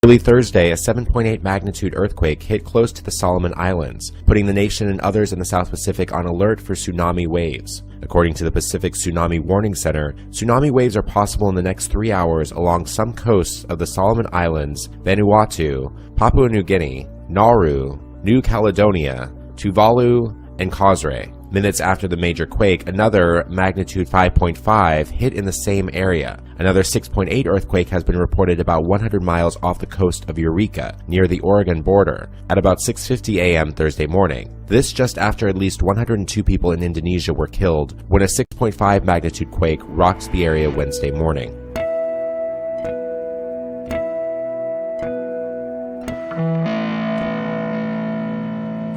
Early Thursday, a 7.8 magnitude earthquake hit close to the Solomon Islands, putting the nation and others in the South Pacific on alert for tsunami waves. According to the Pacific Tsunami Warning Center, tsunami waves are possible in the next 3 hours along some coasts of the Solomon Islands, Vanuatu, Papua New Guinea, Nauru, New Caledonia, Tuvalu, and Kosrae. Minutes after the major quake, another magnitude 5.5 hit in the same area. Another 6.8 earthquake has been reported about 100 miles off the coast of Eureka, near the Oregon border, at about 6:50 a.m. Thursday morning. This just after at least 102 people in Indonesia were killed when a 6.5 magnitude quake rocked the area Wednesday morning.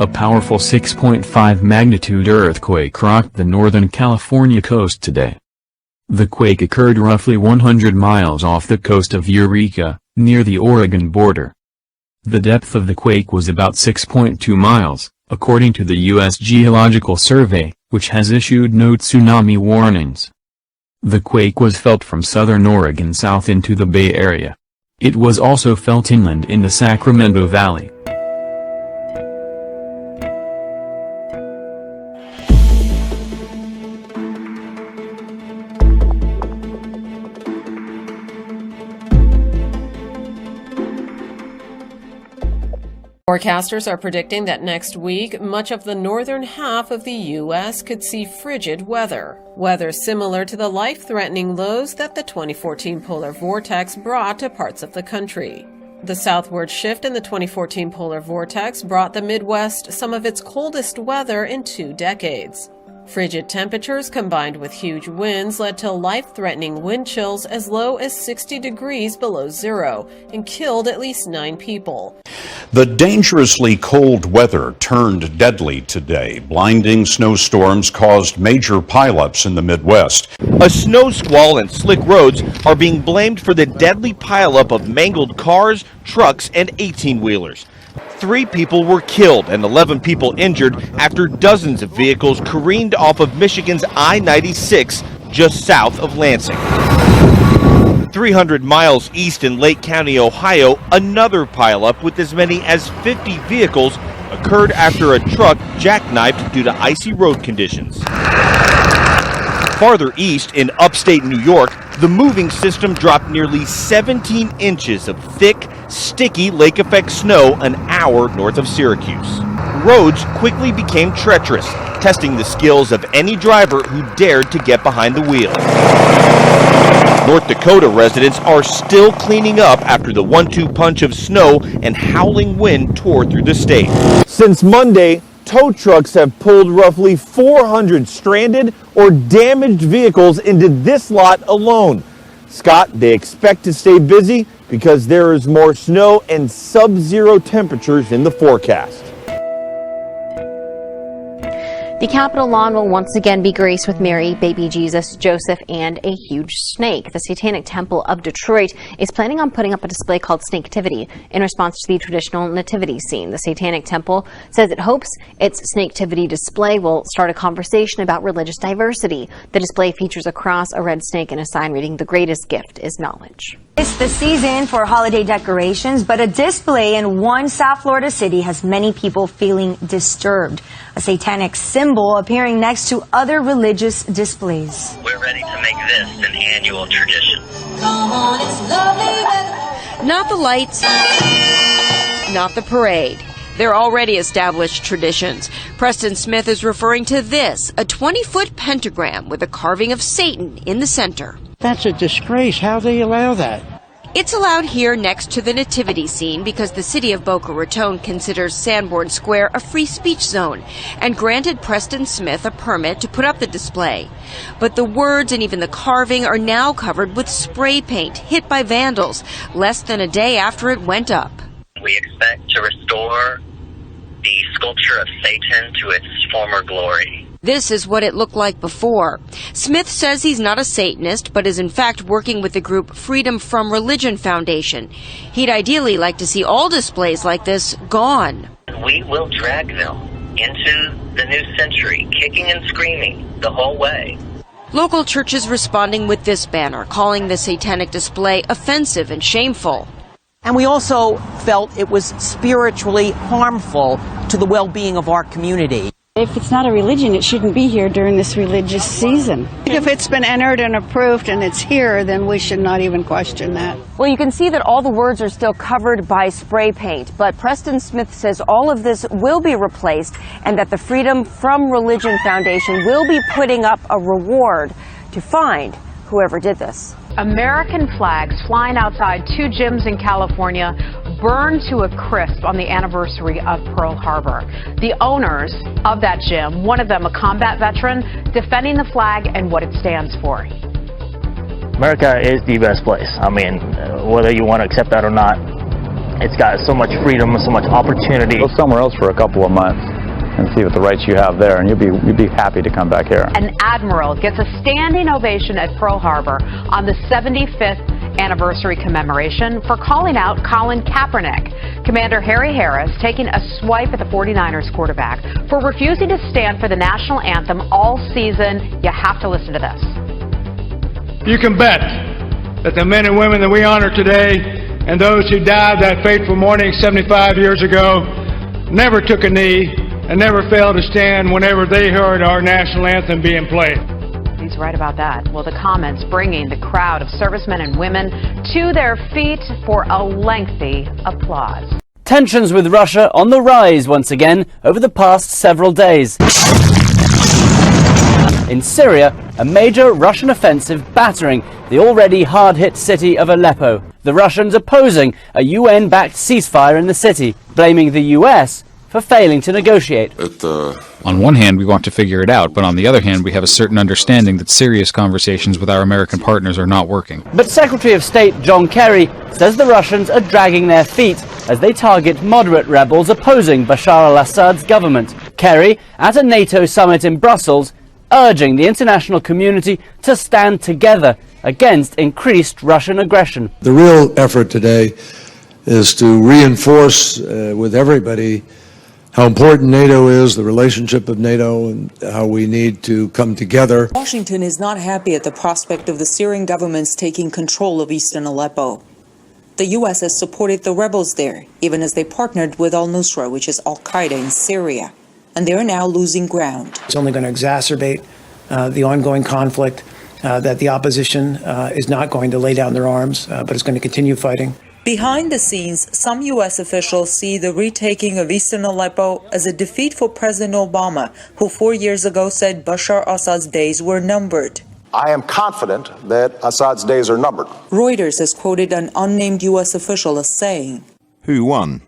A powerful 6.5 magnitude earthquake rocked the Northern California coast today. The quake occurred roughly 100 miles off the coast of Eureka, near the Oregon border. The depth of the quake was about 6.2 miles, according to the U.S. Geological Survey, which has issued no tsunami warnings. The quake was felt from southern Oregon south into the Bay Area. It was also felt inland in the Sacramento Valley. Forecasters are predicting that next week, much of the northern half of the U.S. could see frigid weather. Weather similar to the life-threatening lows that the 2014 polar vortex brought to parts of the country. The southward shift in the 2014 polar vortex brought the Midwest some of its coldest weather in 2 decades. Frigid temperatures combined with huge winds led to life-threatening wind chills as low as 60 degrees below zero and killed at least 9 people. The dangerously cold weather turned deadly today. Blinding snowstorms caused major pileups in the Midwest. A snow squall and slick roads are being blamed for the deadly pileup of mangled cars, trucks, and 18-wheelers. 3 people were killed and 11 people injured after dozens of vehicles careened off of Michigan's I-96 just south of Lansing. 300 miles east in Lake County, Ohio, another pileup with as many as 50 vehicles occurred after a truck jackknifed due to icy road conditions. Farther east in upstate New York, the moving system dropped nearly 17 inches of thick, sticky lake-effect snow an hour north of Syracuse. Roads quickly became treacherous, testing the skills of any driver who dared to get behind the wheel. North Dakota residents are still cleaning up after the 1-2 punch of snow and howling wind tore through the state. Since Monday, tow trucks have pulled roughly 400 stranded or damaged vehicles into this lot alone. Scott, they expect to stay busy because there is more snow and sub-zero temperatures in the forecast. The Capitol lawn will once again be graced with Mary, baby Jesus, Joseph, and a huge snake. The Satanic Temple of Detroit is planning on putting up a display called Snaketivity in response to the traditional nativity scene. The Satanic Temple says it hopes its Snaketivity display will start a conversation about religious diversity. The display features a cross, a red snake, and a sign reading, "The greatest gift is knowledge." It's the season for holiday decorations, but a display in one South Florida city has many people feeling disturbed. A satanic symbol appearing next to other religious displays. We're ready to make this an annual tradition. Not the lights, not the parade. They're already established traditions. Preston Smith is referring to this, a 20-foot pentagram with a carving of Satan in the center. That's a disgrace. How do they allow that? It's allowed here next to the nativity scene because the city of Boca Raton considers Sanborn Square a free speech zone and granted Preston Smith a permit to put up the display. But the words and even the carving are now covered with spray paint hit by vandals less than a day after it went up. We expect to restore the sculpture of Satan to its former glory. This is what it looked like before. Smith says he's not a Satanist, but is in fact working with the group Freedom from Religion Foundation. He'd ideally like to see all displays like this gone. We will drag them into the new century, kicking and screaming the whole way. Local churches responding with this banner, calling the satanic display offensive and shameful. And we also felt it was spiritually harmful to the well-being of our community. If it's not a religion, it shouldn't be here during this religious season. If it's been entered and approved and it's here, then we should not even question that. Well, you can see that all the words are still covered by spray paint, but Preston Smith says all of this will be replaced and that the Freedom from Religion Foundation will be putting up a reward to find whoever did this. American flags flying outside two gyms in California burned to a crisp on the anniversary of Pearl Harbor. The owners of that gym, one of them a combat veteran, defending the flag and what it stands for. America is the best place. I mean, whether you want to accept that or not, it's got so much freedom, so much opportunity. Go somewhere else for a couple of months and see what the rights you have there, and you'll be happy to come back here. An admiral gets a standing ovation at Pearl Harbor on the 75th anniversary commemoration for calling out Colin Kaepernick. Commander Harry Harris taking a swipe at the 49ers quarterback for refusing to stand for the national anthem all season. You have to listen to this. You can bet that the men and women that we honor today and those who died that fateful morning 75 years ago never took a knee and never failed to stand whenever they heard our national anthem being played. He's right about that. Well, the comments bringing the crowd of servicemen and women to their feet for a lengthy applause. Tensions with Russia on the rise once again over the past several days. In Syria, a major Russian offensive battering the already hard-hit city of Aleppo. The Russians opposing a UN-backed ceasefire in the city, blaming the US for failing to negotiate. On one hand, we want to figure it out, but on the other hand, we have a certain understanding that serious conversations with our American partners are not working. But Secretary of State John Kerry says the Russians are dragging their feet as they target moderate rebels opposing Bashar al-Assad's government. Kerry, at a NATO summit in Brussels, urging the international community to stand together against increased Russian aggression. The real effort today is to reinforce with everybody how important NATO is, the relationship of NATO, and how we need to come together. Washington is not happy at the prospect of the Syrian government's taking control of eastern Aleppo. The U.S. has supported the rebels there, even as they partnered with al-Nusra, which is al-Qaeda in Syria, and they are now losing ground. It's only going to exacerbate the ongoing conflict, that the opposition is not going to lay down their arms, but is going to continue fighting. Behind the scenes, some U.S. officials see the retaking of eastern Aleppo as a defeat for President Obama, who 4 years ago said Bashar Assad's days were numbered. I am confident that Assad's days are numbered. Reuters has quoted an unnamed U.S. official as saying, "Who won?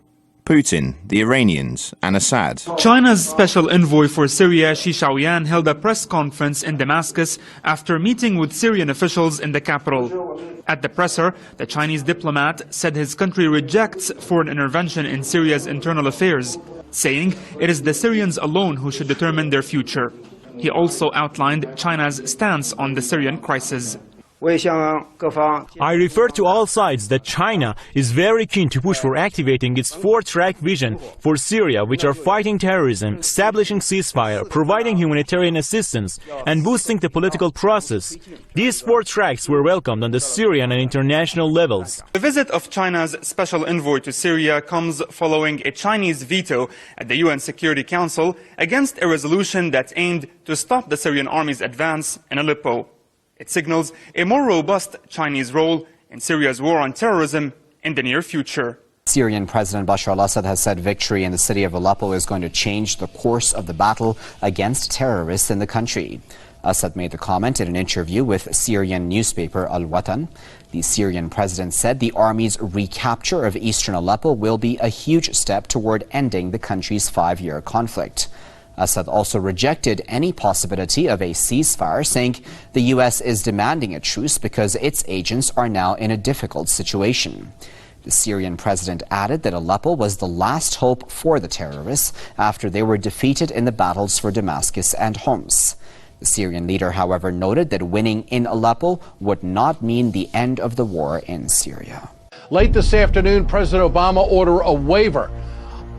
Putin, the Iranians, and Assad." China's special envoy for Syria, Shi Xiaoyan, held a press conference in Damascus after meeting with Syrian officials in the capital. At the presser, the Chinese diplomat said his country rejects foreign intervention in Syria's internal affairs, saying it is the Syrians alone who should determine their future. He also outlined China's stance on the Syrian crisis. I refer to all sides that China is very keen to push for activating its four-track vision for Syria, which are fighting terrorism, establishing ceasefire, providing humanitarian assistance, and boosting the political process. These four tracks were welcomed on the Syrian and international levels. The visit of China's special envoy to Syria comes following a Chinese veto at the UN Security Council against a resolution that aimed to stop the Syrian army's advance in Aleppo. It signals a more robust Chinese role in Syria's war on terrorism in the near future. Syrian President Bashar al-Assad has said victory in the city of Aleppo is going to change the course of the battle against terrorists in the country. Assad made the comment in an interview with Syrian newspaper Al-Watan. The Syrian president said the army's recapture of eastern Aleppo will be a huge step toward ending the country's 5-year conflict. Assad also rejected any possibility of a ceasefire, saying the U.S. is demanding a truce because its agents are now in a difficult situation. The Syrian president added that Aleppo was the last hope for the terrorists after they were defeated in the battles for Damascus and Homs. The Syrian leader, however, noted that winning in Aleppo would not mean the end of the war in Syria. Late this afternoon, President Obama ordered a waiver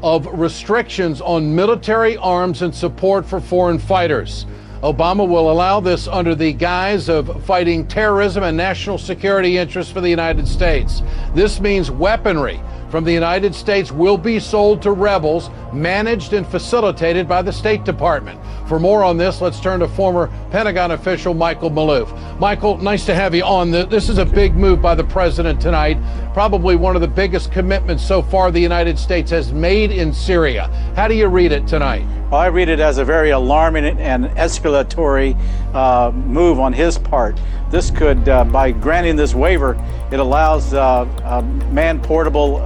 of restrictions on military arms and support for foreign fighters. Obama will allow this under the guise of fighting terrorism and national security interests for the United States. This means weaponry from the United States will be sold to rebels, managed and facilitated by the State Department. For more on this, let's turn to former Pentagon official Michael Maloof. Michael, nice to have you on. This is a big move by the president tonight, probably one of the biggest commitments so far the United States has made in Syria. How do you read it tonight? Well, I read it as a very alarming and escalatory move on his part. This could, by granting this waiver, it allows man-portable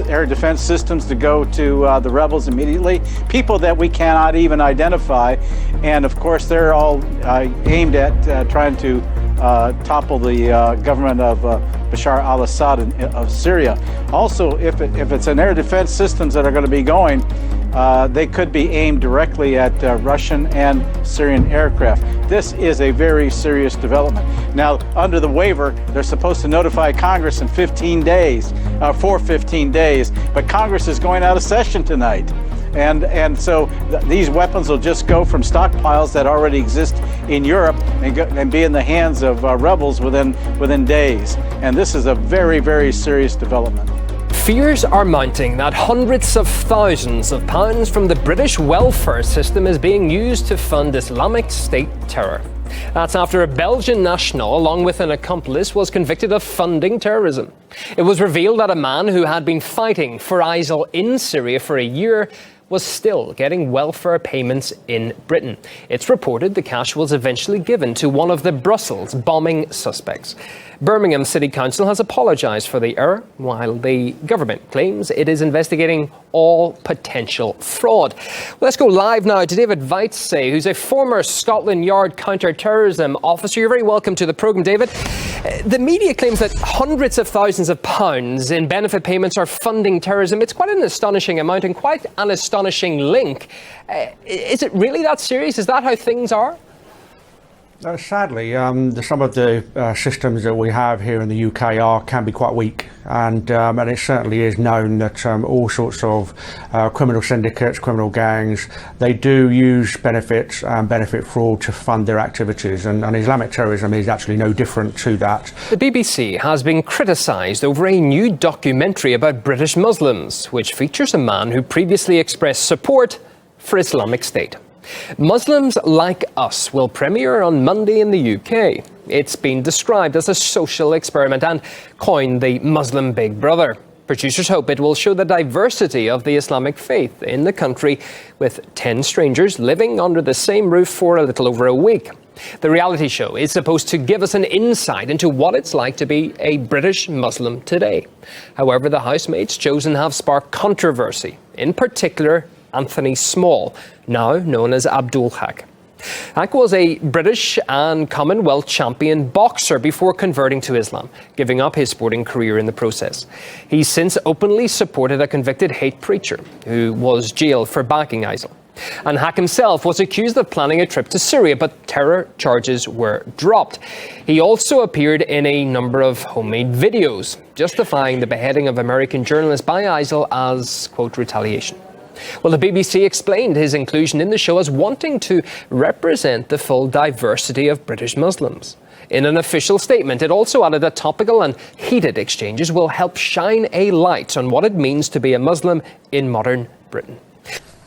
air defense systems to go to the rebels immediately, people that we cannot even identify. And of course, they're all aimed at trying to topple the government of Bashar al-Assad of Syria. Also, if it's an air defense systems that are going to be going, they could be aimed directly at Russian and Syrian aircraft. This is a very serious development. Now, under the waiver, they're supposed to notify Congress in 15 days, for 15 days, but Congress is going out of session tonight. And so these weapons will just go from stockpiles that already exist in Europe and be in the hands of rebels within days. And this is a very, very serious development. Fears are mounting that hundreds of thousands of pounds from the British welfare system is being used to fund Islamic State terror. That's after a Belgian national, along with an accomplice, was convicted of funding terrorism. It was revealed that a man who had been fighting for ISIL in Syria for a year was still getting welfare payments in Britain. It's reported the cash was eventually given to one of the Brussels bombing suspects. Birmingham City Council has apologised for the error, while the government claims it is investigating all potential fraud. Well, let's go live now to David Weitze, who's a former Scotland Yard counter-terrorism officer. You're very welcome to the programme, David. The media claims that hundreds of thousands of pounds in benefit payments are funding terrorism. It's quite an astonishing amount and quite an astonishing link. Is it really that serious? Is that how things are? Sadly, some of the systems that we have here in the UK can be quite weak, and it certainly is known that all sorts of criminal syndicates, criminal gangs, they do use benefits and benefit fraud to fund their activities, and Islamic terrorism is actually no different to that. The BBC has been criticised over a new documentary about British Muslims, which features a man who previously expressed support for Islamic State. Muslims Like Us will premiere on Monday in the UK. It's been described as a social experiment and coined the Muslim Big Brother. Producers hope it will show the diversity of the Islamic faith in the country, with 10 strangers living under the same roof for a little over a week. The reality show is supposed to give us an insight into what it's like to be a British Muslim today. However, the housemates chosen have sparked controversy, in particular Anthony Small, now known as Abdul Haq. Haq was a British and Commonwealth champion boxer before converting to Islam, giving up his sporting career in the process. He's since openly supported a convicted hate preacher who was jailed for backing ISIL. And Haq himself was accused of planning a trip to Syria, but terror charges were dropped. He also appeared in a number of homemade videos, justifying the beheading of American journalists by ISIL as, quote, retaliation. Well, the BBC explained his inclusion in the show as wanting to represent the full diversity of British Muslims. In an official statement, it also added that topical and heated exchanges will help shine a light on what it means to be a Muslim in modern Britain.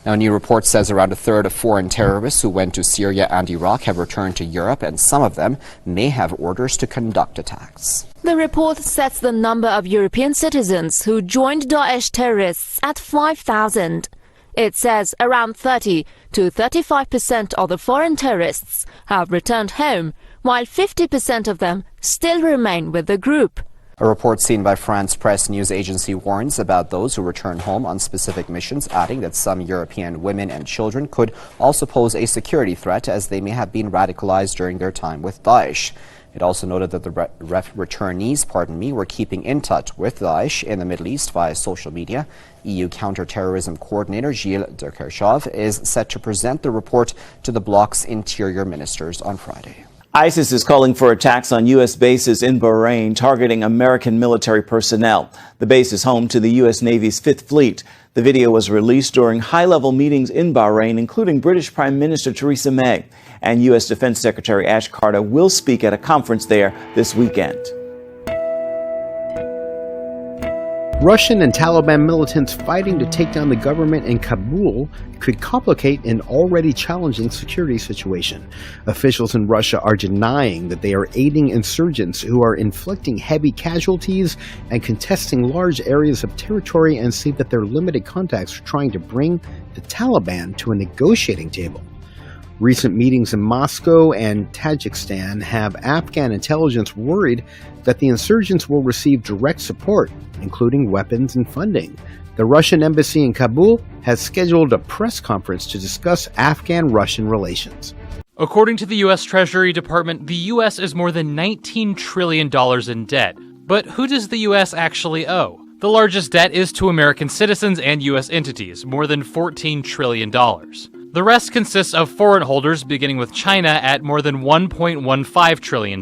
Now, a new report says around a third of foreign terrorists who went to Syria and Iraq have returned to Europe, and some of them may have orders to conduct attacks. The report sets the number of European citizens who joined Daesh terrorists at 5,000. It says around 30 to 35% of the foreign terrorists have returned home, while 50% of them still remain with the group. A report seen by France Press news agency warns about those who return home on specific missions, adding that some European women and children could also pose a security threat, as they may have been radicalized during their time with Daesh. It also noted that the returnees were keeping in touch with Daesh in the Middle East via social media. EU counter-terrorism coordinator Gilles de Kerchove is set to present the report to the bloc's interior ministers on Friday. ISIS is calling for attacks on U.S. bases in Bahrain, targeting American military personnel. The base is home to the U.S. Navy's Fifth Fleet. The video was released during high-level meetings in Bahrain, including British Prime Minister Theresa May. And U.S. Defense Secretary Ash Carter will speak at a conference there this weekend. Russian and Taliban militants fighting to take down the government in Kabul could complicate an already challenging security situation. Officials in Russia are denying that they are aiding insurgents who are inflicting heavy casualties and contesting large areas of territory, and say that their limited contacts are trying to bring the Taliban to a negotiating table. Recent meetings in Moscow and Tajikistan have Afghan intelligence worried that the insurgents will receive direct support, including weapons and funding. The Russian embassy in Kabul has scheduled a press conference to discuss Afghan-Russian relations. According to the U.S. Treasury Department, the U.S. is more than $19 trillion in debt. But who does the U.S. actually owe? The largest debt is to American citizens and U.S. entities, more than $14 trillion. The rest consists of foreign holders, beginning with China at more than $1.15 trillion.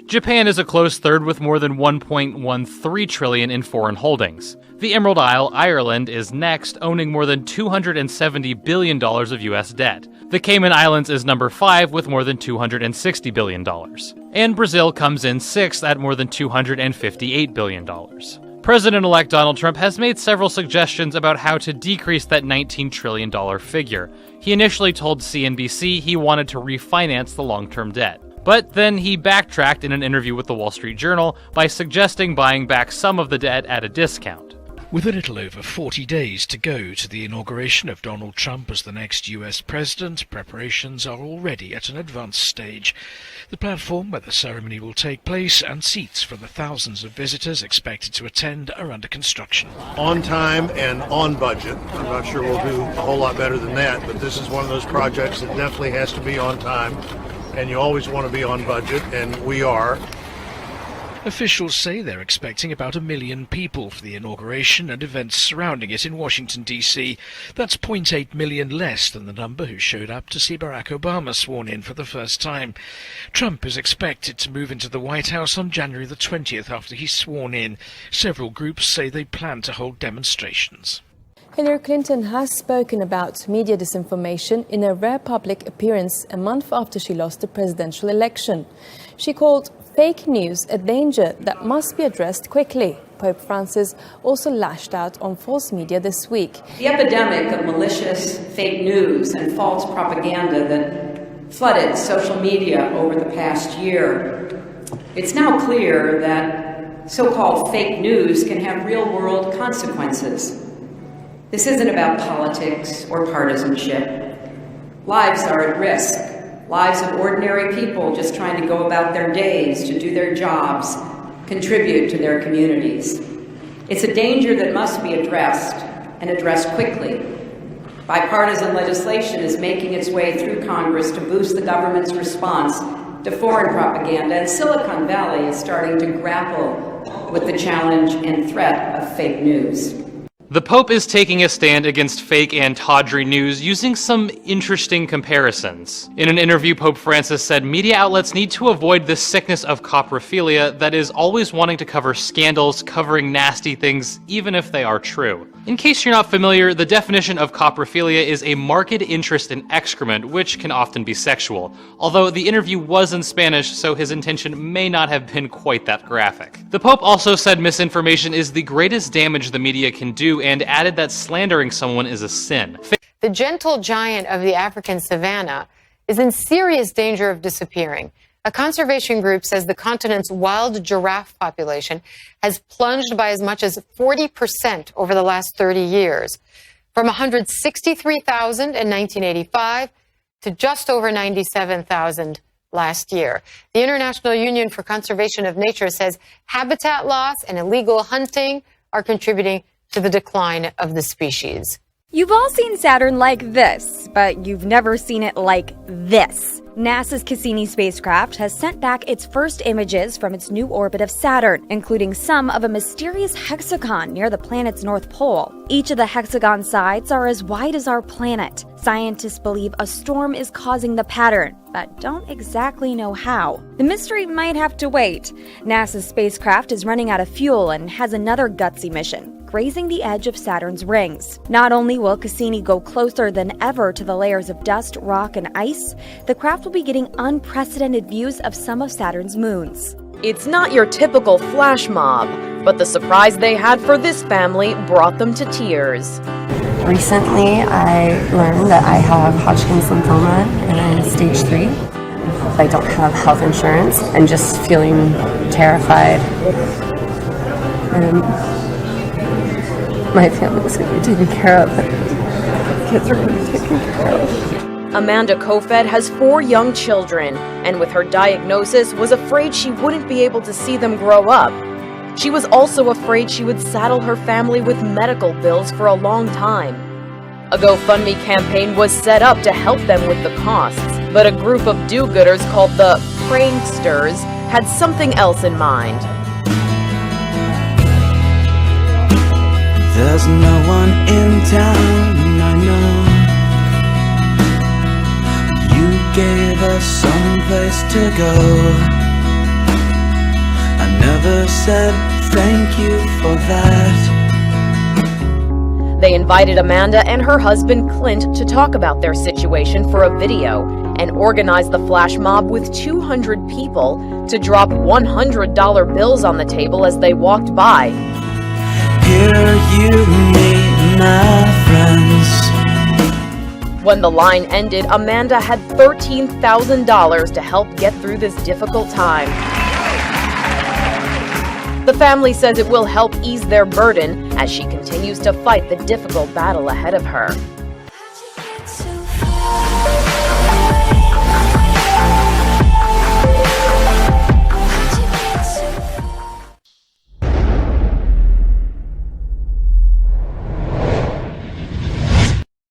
Japan is a close third with more than $1.13 trillion in foreign holdings. The Emerald Isle, Ireland, is next, owning more than $270 billion of U.S. debt. The Cayman Islands is number 5 with more than $260 billion. And Brazil comes in 6th at more than $258 billion. President-elect Donald Trump has made several suggestions about how to decrease that $19 trillion figure. He initially told CNBC he wanted to refinance the long-term debt. But then he backtracked in an interview with the Wall Street Journal by suggesting buying back some of the debt at a discount. With a little over 40 days to go to the inauguration of Donald Trump as the next US president, preparations are already at an advanced stage. The platform where the ceremony will take place and seats for the thousands of visitors expected to attend are under construction. On time and on budget. I'm not sure we'll do a whole lot better than that, but this is one of those projects that definitely has to be on time, and you always want to be on budget, and we are. Officials say they're expecting about 1 million people for the inauguration and events surrounding it in Washington, D.C. That's 0.8 million less than the number who showed up to see Barack Obama sworn in for the first time. Trump is expected to move into the White House on January the 20th after he's sworn in. Several groups say they plan to hold demonstrations. Hillary Clinton has spoken about media disinformation in a rare public appearance a month after she lost the presidential election. She called fake news a danger that must be addressed quickly. Pope Francis also lashed out on false media this week. The epidemic of malicious fake news and false propaganda that flooded social media over the past year. It's now clear that so-called fake news can have real-world consequences. This isn't about politics or partisanship. Lives are at risk. Lives of ordinary people just trying to go about their days, to do their jobs, contribute to their communities. It's a danger that must be addressed, and addressed quickly. Bipartisan legislation is making its way through Congress to boost the government's response to foreign propaganda, and Silicon Valley is starting to grapple with the challenge and threat of fake news. The Pope is taking a stand against fake and tawdry news using some interesting comparisons. In an interview, Pope Francis said media outlets need to avoid this sickness of coprophilia that is always wanting to cover scandals, covering nasty things, even if they are true. In case you're not familiar, the definition of coprophilia is a marked interest in excrement, which can often be sexual. Although the interview was in Spanish, so his intention may not have been quite that graphic. The Pope also said misinformation is the greatest damage the media can do, and added that slandering someone is a sin. The gentle giant of the African savanna is in serious danger of disappearing. A conservation group says the continent's wild giraffe population has plunged by as much as 40% over the last 30 years, from 163,000 in 1985 to just over 97,000 last year. The International Union for Conservation of Nature says habitat loss and illegal hunting are contributing to the decline of the species. You've all seen Saturn like this, but you've never seen it like this. NASA's Cassini spacecraft has sent back its first images from its new orbit of Saturn, including some of a mysterious hexagon near the planet's north pole. Each of the hexagon sides are as wide as our planet. Scientists believe a storm is causing the pattern, but don't exactly know how. The mystery might have to wait. NASA's spacecraft is running out of fuel and has another gutsy mission, grazing the edge of Saturn's rings. Not only will Cassini go closer than ever to the layers of dust, rock, and ice, the craft will be getting unprecedented views of some of Saturn's moons. It's not your typical flash mob, but the surprise they had for this family brought them to tears. Recently, I learned that I have Hodgkin's lymphoma and I'm stage 3. I don't have health insurance and just feeling terrified. And my family's going to be taken care of. Kids are going to be taken care of. Amanda Kofed has 4 young children, and with her diagnosis, was afraid she wouldn't be able to see them grow up. She was also afraid she would saddle her family with medical bills for a long time. A GoFundMe campaign was set up to help them with the costs, but a group of do-gooders called the Pranksters had something else in mind. There's no one in town, I know. You gave us some place to go. I never said thank you for that. They invited Amanda and her husband Clint to talk about their situation for a video and organized the flash mob with 200 people to drop $100 bills on the table as they walked by. Here you meet my friends. When the line ended, Amanda had $13,000 to help get through this difficult time. The family says it will help ease their burden as she continues to fight the difficult battle ahead of her.